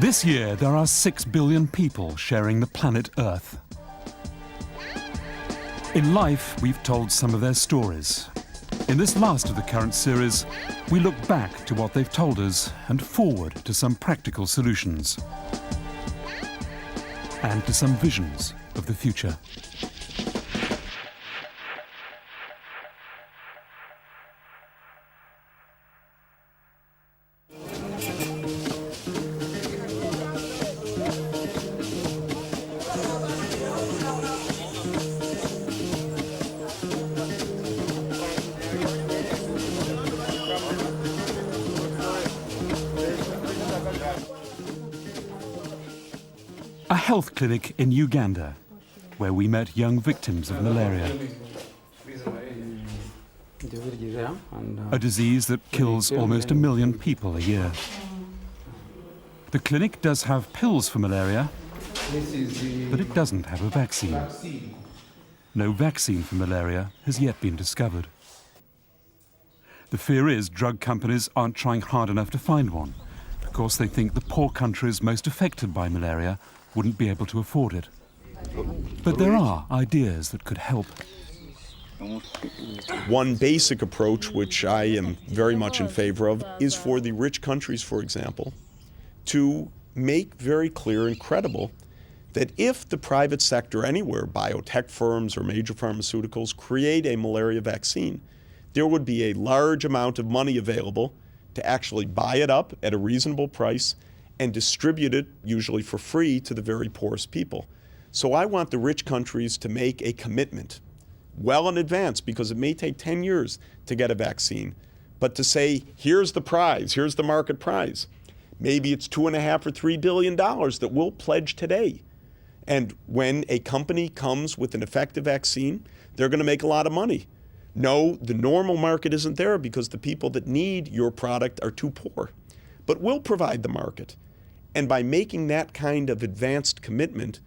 This year, there are 6 billion people sharing the planet Earth. In life, we've told some of their stories. In this last of the current series, we look back to what they've told us and forward to some practical solutions. And to some visions of the future. A health clinic in Uganda, where we met young victims of malaria. A disease that kills almost 1 million people a year. The clinic does have pills for malaria, but it doesn't have a vaccine. No vaccine for malaria has yet been discovered. The fear is drug companies aren't trying hard enough to find one, because they think the poor countries most affected by malaria wouldn't be able to afford it. But there are ideas that could help. One basic approach, which I am very much in favor of, is for the rich countries, for example, to make very clear and credible that if the private sector anywhere, biotech firms or major pharmaceuticals, create a malaria vaccine, there would be a large amount of money available to actually buy it up at a reasonable price and distribute it, usually for free, to the very poorest people. So I want the rich countries to make a commitment well in advance, because it may take 10 years to get a vaccine, but to say, here's the prize, here's the market prize. Maybe it's $2.5 or $3 billion that we'll pledge today. And when a company comes with an effective vaccine, they're going to make a lot of money. No, the normal market isn't there because the people that need your product are too poor. But we'll provide the market. And by making that kind of advanced commitment,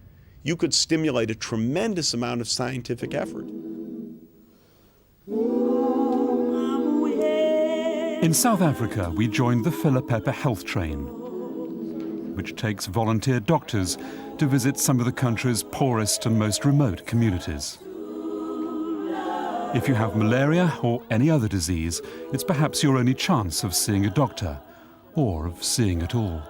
you could stimulate a tremendous amount of scientific effort. In South Africa, we joined the Philippepe Health Train, which takes volunteer doctors to visit some of the country's poorest and most remote communities. If you have malaria or any other disease, it's perhaps your only chance of seeing a doctor, or of seeing at all.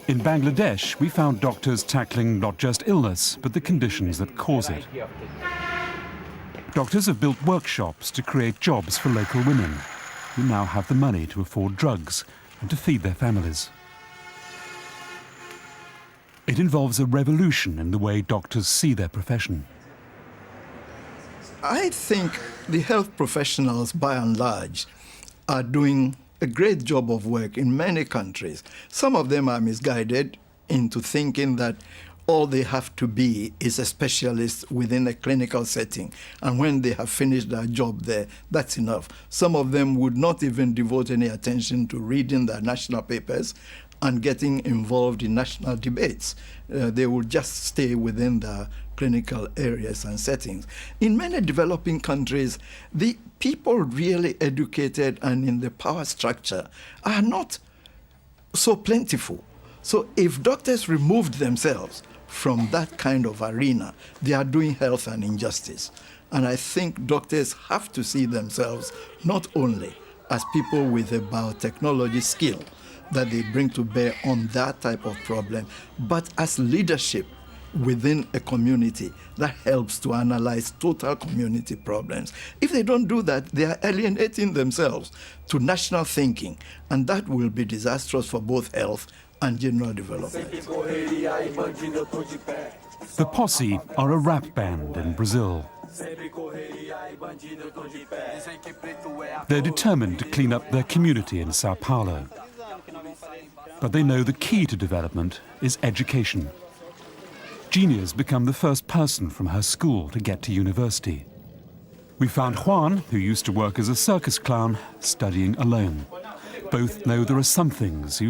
In Bangladesh, we found doctors tackling not just illness, but the conditions that cause it. Doctors have built workshops to create jobs for local women, who now have the money to afford drugs and to feed their families. It involves a revolution in the way doctors see their profession. I think the health professionals, by and large, are doing a great job of work in many countries. Some of them are misguided into thinking that all they have to be is a specialist within a clinical setting. And when they have finished their job there, that's enough. Some of them would not even devote any attention to reading their national papers and getting involved in national debates. They will just stay within the clinical areas and settings. In many developing countries, the people really educated and in the power structure are not so plentiful. So if doctors removed themselves from that kind of arena, they are doing health an injustice. And I think doctors have to see themselves not only as people with a biotechnology skill that they bring to bear on that type of problem, but as leadership within a community that helps to analyze total community problems. If they don't do that, they are alienating themselves to national thinking, and that will be disastrous for both health and general development. The Posse are a rap band in Brazil. They're determined to clean up their community in Sao Paulo. But they know the key to development is education. Genia's become the first person from her school to get to university. We found Juan, who used to work as a circus clown, studying alone. Both know there are some things you